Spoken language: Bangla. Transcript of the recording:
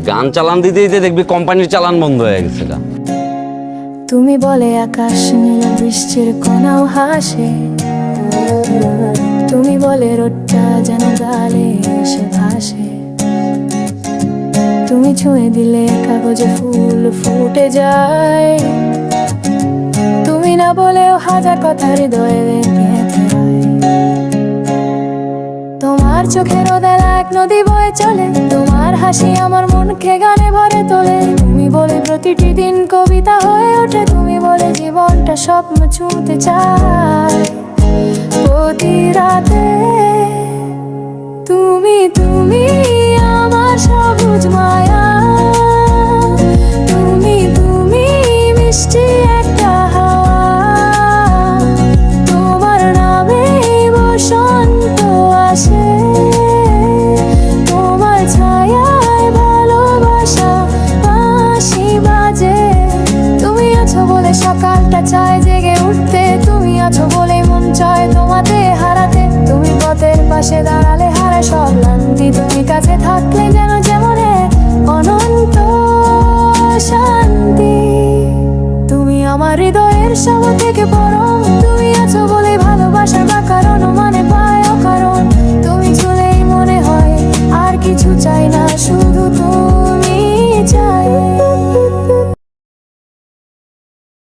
গান চালান দিতে দিতে দেখবি কোম্পানির চালান বন্ধ হয়ে গেছে। তুমি বলে আকাশ নীল বৃষ্টির কণাও হাসে, তুমি বলে রোদটা যেন গালে এসে ভাসে, তুমি ছুঁয়ে দিলে কাগজে ফুল ফুটে যায়, তুমি না বলেও হাজার কথা হৃদয়ে গেঁথে যায়। তোমার চোখের ওদাল এক নদী বয়ে চলে, তোমার হাসি আমার মনকে গানে ভরে তোলে, তুমি বলে প্রতিটি দিন কবিতা হয়ে ওঠে, তুমি বলে জীবনটা স্বপ্ন ছুঁতে চায় প্রতি রাতে। তুমি তুমি আমার সবুজ মায়া, তুমি তুমি মিষ্টি একটা হাওয়া, তোমার নামে বসন্ত আসে, তোমার ছায়ায় ভালোবাসা বাঁশি বাজে। তুমি আছো বলে সকালটা চায় জেগে উঠতে, তুমি আছো বলে মন চায় তোমাতে হারাতে, তুমি পথের পাশে দাঁড়ালে হারায় সব ক্লান্তি, তুমি কাছে থাকলে যেন যেমন এক অনন্ত শান্তি। তুমি আমার হৃদয়ের সব থেকে বড়, তুমি আছো বলে